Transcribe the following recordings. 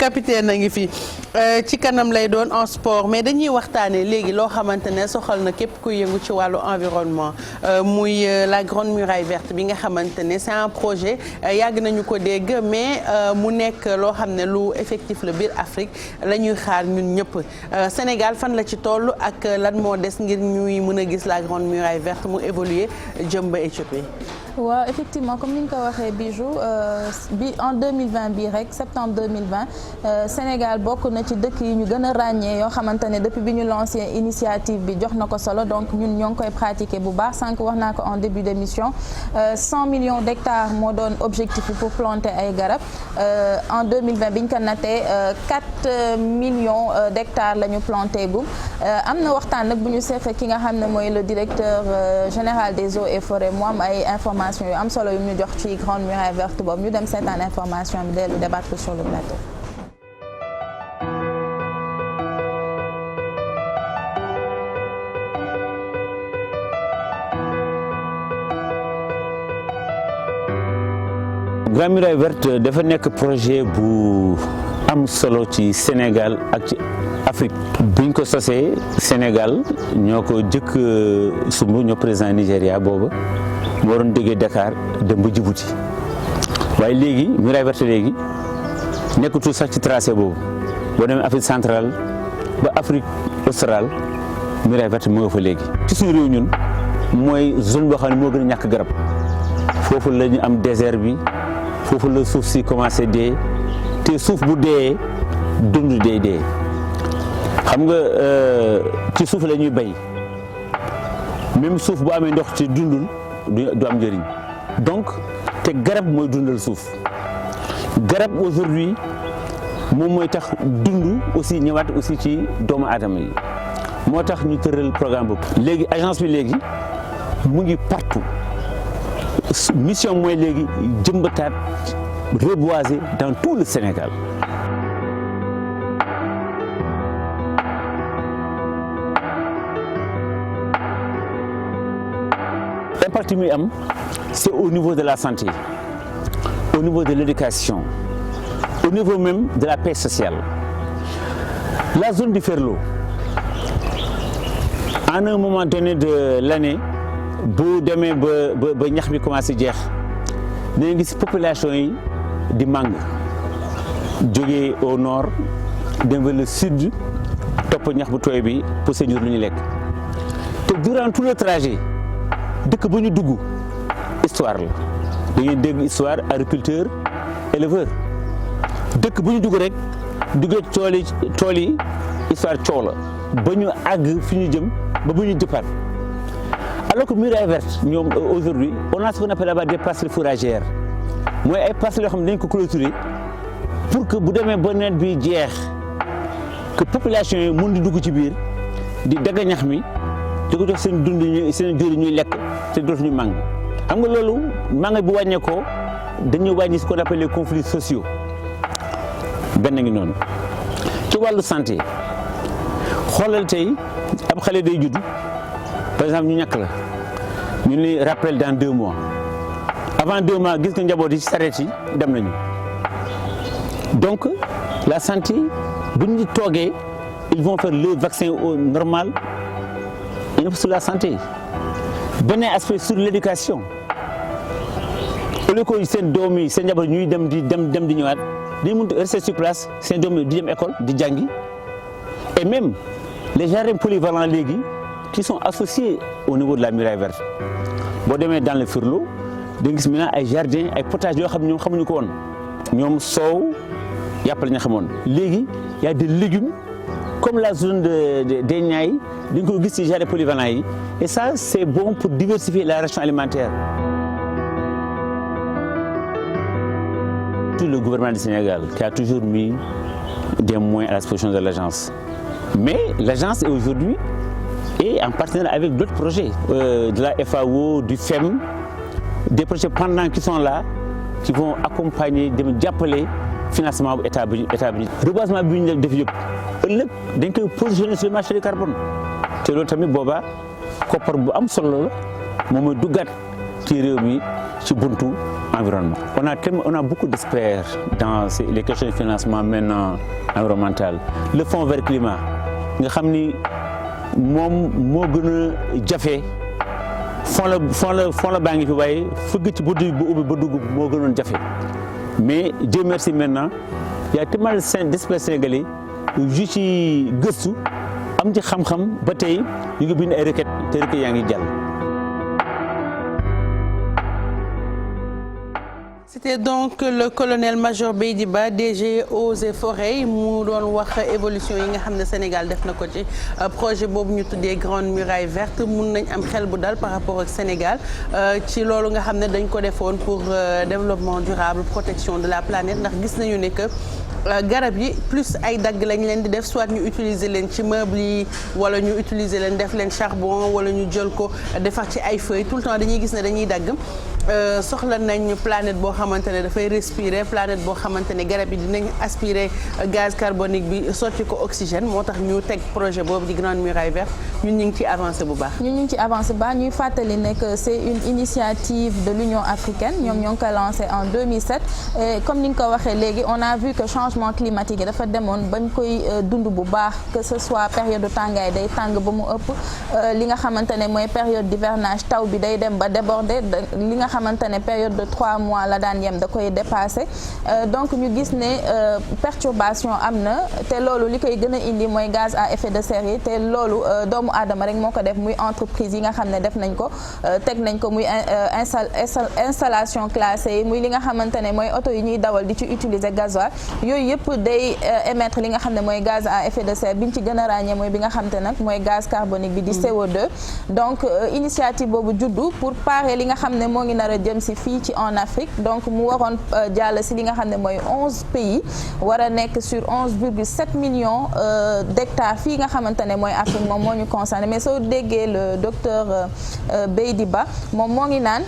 capitaine a ngi fi ci kanam lay doon en sport mais dañuy waxtaanee léegi loo xamante ne soxal na képp kuy yëngu ci wàllu environnement muy la grande muraille verte bi nga xamante ne c'est un projet yàgg nañu ko dégg mais mu nekk loo xam ne lu effectif la biir Afrique la ñuy xaar ñun ñëpp Sénégal fan la ci toll ak lan moo des ngir ñuy mën a gis la grande muraille verte mu évoluer jëm ba Éthiopie. waaw effectivement comme ni nga ko waxee Bijou bi en 2020 bii rek septembre 2020 Sénégal bokk na ci dëkk yi ñu gën a ràññee yoo xamante ne depuis bi ñu lancé initiative bi jox na ko solo donc ñun ñoo ngi koy pratiquer bu baax sànq wax naa ko en début d'émission 100 millions d'hectares moo doon objectif bi pour planter ay garab en 2020 bi ñu ko nattee 4 millions d'hectares la ñu planté gu am na waxtaan nag bu ñu seq ki nga xam ne mooy le directeur général des eaux et forêts mu am ay information yu am solo yu ñu jox ci grande muraille verte boobu ñu dem seetaan information bi dellu débattre sur le plateau. grande muraille verte dafa nekk projet bu am solo ci Sénégal ak ci Afrique biñ ko sosee Sénégal ñoo ko jëkk sumb ñoo président Nigéria booba moo doon déggee Dakar dem ba Djibouti waaye léegi muraille verte léegi nekkatul sax ci tracé boobu boo demee Afrique centrale ba Afrique australe muraille verte moo nga fa léegi. ci suñu réew ñun mooy zone boo xam ne moo gën a ñàkk garab foofu la ñu am désert bi foofu la suuf si commencé dee te suuf bu dee dund dee xam nga ci suuf la ñuy bay même suuf bu amee ndox ci dundul du am njëriñ donc te garab mooy dundal suuf garab aujourd'hui moom mooy tax dund aussi ñëwaat aussi ci doomu aadama yi moo tax ñu tëral programme boobu. léegi agence bi léegi mu ngi partout mission mooy léegi jëmbataat reboiser dans tout le Sénégal. L'impact muy am c'est au niveau de la santé, au niveau de l'éducation, au niveau même de la paix sociale. La zone du Ferlo, à un moment donné de l'année bu demee ba ñax bi commencé jeex dañuy gis population yi di màng jógee au nord dem vers le sud topp ñax bu tooy bi pour seen jur lu ñu lekk te durant tout le trajet dëkk bu ñu dugg histoire la da ngeen dégg histoire agriculteur éleveur dëkk bu ñu dugg rek duggee tool yi histoire coow la ba ñu àgg fi ñu jëm ba bu ñu départ alors que muraille verte ñoom aujourd'hui on a ce qu'on appelle là-bas des passerelles fourragères mooy ay passerelles yoo xam ne dañ ko clôturer pour que bu demee ba nawet bi jeex que population yi mën di dugg ci biir di dagg ñax mi di ko jox seen dund seen jur yi ñuy lekk te dootuñu màng xam nga loolu màng bu wàññeekoo dañuy wàññi ce qu'on appelle les conflits sociaux benn ngi noonu. ci wàllu santé xoolal tey ab xale day judd par exemple ñu ñàkk la ñu ni rappel dans 2 mois avant 2 mois gis nga njaboot yi ci sareet yi dem nañu donc la santé bu ñu toogee ils vont faire le vaccin au normal sur la santé. beneen aspect sur l'éducation au lieu que seen doom yi seen njaboot ñuy dem di ñëwaat dañu mën a rester sur place seen doom yi di dem école di jàngi et même les jardins polyvalents léegi qui sont associés au niveau de la muraille verte boo demee dans le Ferlo da nga gis maintenant ay jardins ay potages yoo xam ne ñoom xamuñu ko woon ñoom soow yàpp la ñu xamoon léegi y a des légumes comme la zone des Niayes dañ ko gis ci jardins polyvalents yi et ça c'est bon pour diversifier la ration alimentaire. Tout le gouvernement du Sénégal qui a toujours mis des moyens à la disposition de l'agence, mais l'agence est aujourd'hui en partenariat avec d'autres projets de la FAO, du FEM, des projets pendants qui sont là qui vont accompagner dem jàppale financement bu état bi reboisement bi ñu def yëpp ëllëg dañ koy positionner sur le marché du carbone te loolu tamit boobaa koppar bu am solo la moom mooy duggaat ci réew mi ci buntu environnement. On a beaucoup d'experts dans les questions de financement maintenant environnemental. Le fonds vert climat nga xam ni moom moo gën a jafe fond la baa ngi fi waaye fëgg ci buddi bu ubbi ba dugg moo gënoon jafe mais Dieu merci maintenant y a tellement d'experts sénégalais yu ci gëstu am ci xam-xam ba tey ñu ngi bind ay requêtes te requêtes yaa ngi jàll. C'était donc le colonel-major Beydi Ba DG Eaux et Forêts mu doon wax évolution yi nga xam ne Sénégal def na ko ci projet boobu ñu tuddee Grande Muraille Verte mun nañ am xel bu dal par rapport ak Sénégal ci loolu nga xam ne dañ ko defoon pour développement durable protection de la planète ndax gis nañu ne que garab yi plus ay dagg lañ leen di def soit ñu utiliser leen ci meubles yi wala ñu utiliser leen def leen charbon wala ñu jël ko defar ci ay feuilles tout le temps dañuy gis ne dañuy dagg soxla nañ planète boo xamante ne dafay respirer planète boo xamante ne garab yi dinañ aspirer gaz carbonique bi sotti ko oxygène moo tax ñu teg projet boobu di Grande Muraille Verte ñun ñu ngi ci avancé bu baax. ñun ñu ngi ci avancé bu baax ñuy fàttali ne que c'est une initiative de l'Union africaine ñoom ñoo ngi ko lancé en 2007 et comme ni nga ko waxee léegi on a vu que changement climatique yi dafa demoon bañ koy dund bu baax que ce soit période tàngaay day tàng ba mu ëpp li nga xamante ne mooy période d'hivernage taw bi day dem ba déborder li nga xamante ne période de 3 mois la daan yem da koy dépasser donc ñu gis ne perturbation am na te loolu li koy gën a indi mooy gaz à effet de serre yi te loolu doomu aadama rek moo ko def muy entreprise yi nga xam ne def nañ ko teg nañ ko muy installation classée yi muy li nga xamante ne mooy oto yi ñuy dawal di ci utiliser gasoil yooyu yëpp day émettre li nga xam ne mooy gaz à effet de serre bi ñu ci gën a ràññee mooy bi nga xam te nag mooy gaz carbonique bi di CO2 donc initiative boobu juddu pour parer li nga xam ne moo ngi nar a jëm si fii ci en Afrique donc mu waroon jàll si li nga xam ne mooy 11 pays war a nekk sur 11,7 millions d'hectares fii nga xamante ne mooy Afrique moom moo ñu concerné mais soo déggee le docteur Beydi Ba moom moo ngi naan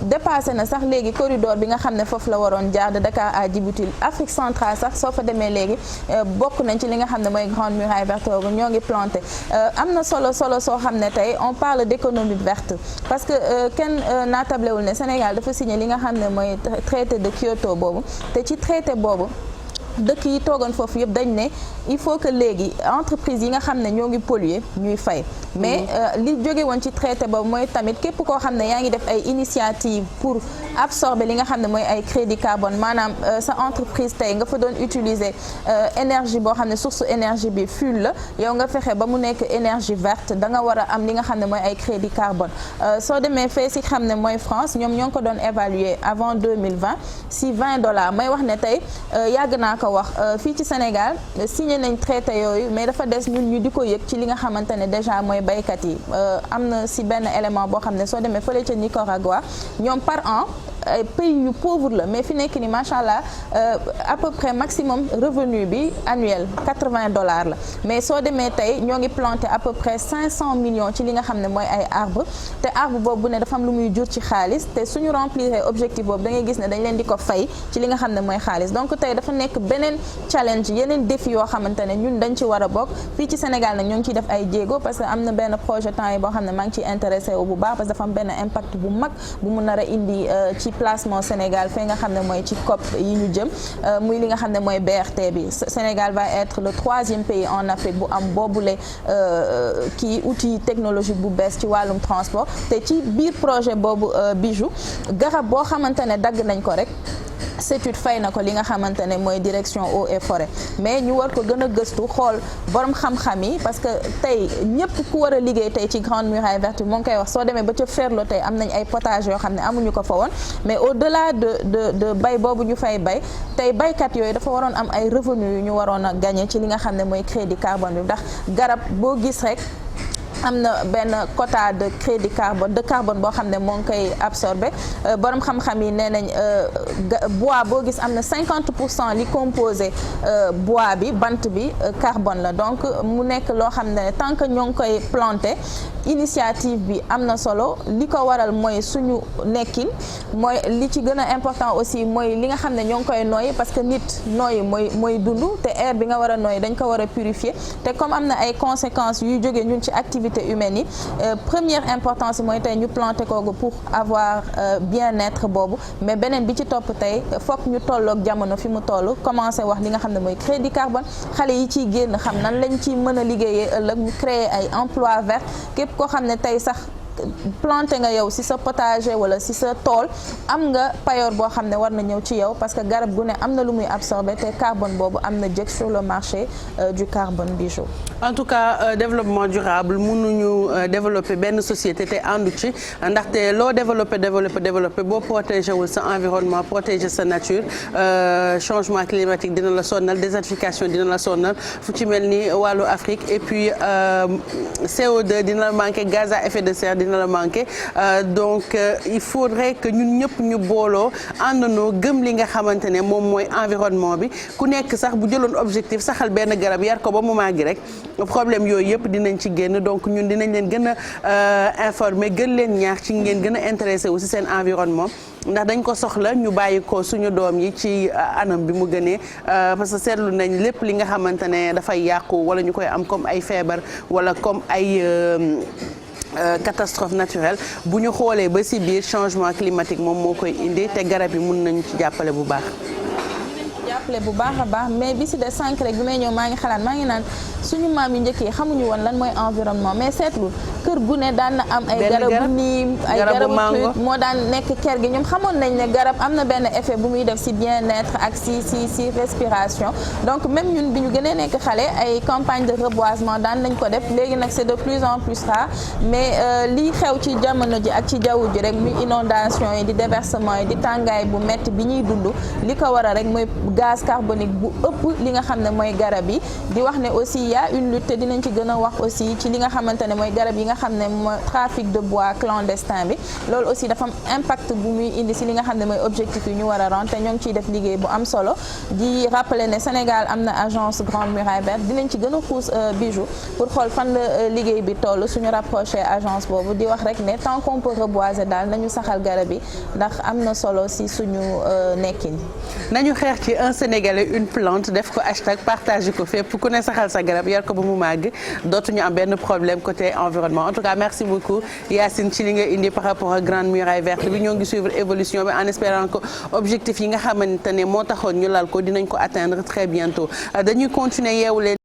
dépassé na sax léegi corridor bi nga xam ne foofu la waroon jaar de Dakar à Djibouti Afrique centrale sax soo fa demee léegi bokk nañ ci li nga xam ne mooy Grande Muraille Verte ñoo ngi planté am na solo soo xam ne tey on parle d'économie verte parce que kenn naatablewul ne Sénégal dafa signé li nga xam ne mooy traité de Kyoto boobu te ci traité boobu dëkk yi toogoon foofu yëpp dañ ne il faut que léegi entreprise yi nga xam ne ñoo ngi polluer ñuy fay mais li jóge woon ci traité boobu mooy tamit képp koo xam ne yaa ngi def ay initiative pour absorber li nga xam ne mooy ay crédit carbone maanaam sa entreprise tey nga fa doon utiliser énergie boo xam ne source énergie bi fuel la yow nga fexe ba mu nekk énergie verte da nga war a am li nga xam ne mooy ay crédit carbone soo demee fee si xam ne mooy France ñoom ñoo ngi ko doon évaluer avant 2020 si $20 may wax ne tey yàgg naa ko wax fii ci Sénégal signé nañ traité yooyu mais dafa des ñun ñu di ko yëg ci li nga xamante ne déjà mooy baykat yi am na si benn élément boo xam ne soo demee fële ca Nicaragua ñoom par an pays yu pauvre la mais fi nekk ni macha allah à peu près maximum revenu bi annuel $80 la mais soo demee tey ñoo ngi planté à peu près 500 millions ci li nga xam ne mooy ay arbre te arbre boobu ne dafa am lu muy jur ci xaalis te suñu remplir objectif boobu da ngay gis ne dañ leen di ko fay ci li nga xam ne mooy xaalis donc tey dafa nekk beneen challenge yeneen défi yoo xamante ne ñun dañ ci war a bokk fii ci Sénégal nag ñoo ngi ciy def ay jéego parce que am na benn projet temps yi boo xam ne maa ngi ciy intéressé wu bu baax parce que dafa am benn impact bu mag bu mu nar a indi ci placement Sénégal fee nga xam ne mooy ci COP yi ñu jëm muy li nga xam ne mooy BRT bi Sénégal va être le 3e pays en Afrique bu am boobule kii outil technologique bu bees ci wàllum transport te ci biir projet boobu bijou garab boo xamante ne dagg nañ ko rek CETUD fay na ko li nga xamante ne mooy direction eaux et forêt mais ñu war ko gën a gëstu xool borom xam-xam yi parce que tey ñëpp ku war a liggéey tey ci Grande Muraille Verte moo ngi koy wax soo demee ba ca Ferlo tey am nañ ay potages yoo xam ne amuñu ko fa woon mais au-delà de bay boobu ñu fay bay tey baykat yooyu dafa waroon am ay revenus yu ñu waroon a gagner ci li nga xam ne mooy crédit carbone bi ndax garab boo gis rek am na benn quota de crédit carbone boo xam ne moo ngi koy absorbé borom xam-xam yi nee nañ bois boo gis am na 50% li composé bois bi bant bi carbone la donc mu nekk loo xam ne tant que ñoo ngi koy planté initiative bi am na solo li ko waral mooy suñu nekkin mooy li ci gën a important aussi mooy li nga xam ne ñoo ngi koy nooyi parce que nit nooyi mooy dund te air bi nga war a nooyi dañ ko war a purifier te comme am na ay conséquences yuy jógee ñun ci activité humaine yi première importance mooy tey ñu planter kooku pour avoir bien-être boobu mais beneen bi ci topp tey fokk ñu tolloog jamono fi mu toll commencé wax li nga xam ne mooy crédit carbone xale yi ciy génn xam nan lañ ci mën a liggéeyee ëllëg ñu créer ay emploi vert képp koo xam ne tey sax planté nga yow ci sa potager wala ci sa tool am nga payoor boo xam ne war na ñëw ci yow parce que garab gu ne am na lu muy absorbé te carbone boobu am na jëg sur le marché du carbone Bijou. En tout cas développement durable mënuñu développer benn société te àndu ci ndaxte loo développer boo protéger wul sa environnement protéger sa nature changement climatique dina la sonnal désertification dina la sonnal fu ci mel ni wàllu Afrique et puis CO2 dina la manqué gaz à effet de serre dina la manqué donc il faudrait que ñun ñëpp ñu booloo àndandoo gëm li nga xamante ne moom mooy environnement bi ku nekk sax bu jëloon objectif saxal benn garab yar ko ba mu màgg rek problème yooyu yëpp dinañ ci génn donc ñun dinañ leen gën a informer gën leen ñaax ci ngeen gën a intéressé wu ci seen environnement ndax dañ ko soxla ñu bàyyi ko suñu doom yi ci anam bi mu gënee parce que seetlu nañ lépp li nga xamante ne dafay yàqu wala ñu koy am comme ay feebar wala comme ay catastrophe naturelle bu ñu xoolee ba ci biir changement climatique moom moo koy indi te garab yi mun nañu ci jàppale bu baax. jàppale bu baax a baax mais bi si de sànq rek bi may ñëw maa ngi xalaat maa ngi naan suñu maam yi njëkk yi xamuñu woon lan mooy environnement mais seetlu kër gu ne daan na am ay garabu niim ay garabu truc moo daan nekk kër gi ñoom xamoon nañ ne garab am na benn effet bu muy def si bien-être ak si respiration donc même ñun bi ñu gënee nekk xale ay campagne de reboisement daan nañ ko def léegi nag c'est de plus en plus rare mais lii xew ci jamono ji ak ci jaww ji rek muy inondation yi di déversement yi di tàngaay bu métti bi ñuy dund li ko waral rek mooy gaz carbonique bu ëpp li nga xam ne mooy garab yi di wax ne aussi y a une lutte te dinañ ci gën a wax aussi ci li nga xamante ne mooy garab yi nga xam ne mooy trafic de bois clandestin bi loolu aussi dafa am impact bu muy indi si li nga xam ne mooy objectif yi ñu war a rendre te ñoo ngi ciy def liggéey bu am solo di rappeler ne Sénégal am na agence Grande Muraille Verte dinañ ci gën a xuus Bijou pour xool fan la liggéey bi toll suñu rapproché agence boobu di wax rek ne tant qu'on peut reboiser daal nañu saxal garab yi ndax am na solo si suñu nekkin. nañu xeex ci un Sénégalais une plante def ko hashtag partage ko fépp ku ne saxal sa garab yar ko ba mu màgg dootuñu am benn problème côté environnement en tout cas merci beaucoup Yacine ci li nga indi par rapport à Grande Muraille Verte bi ñoo ngi suivre évolution bi en espérant que objectif yi nga xamante ne moo taxoon ñu lal ko dinañ ko atteindre très bientôt dañuy continuer yeewu leen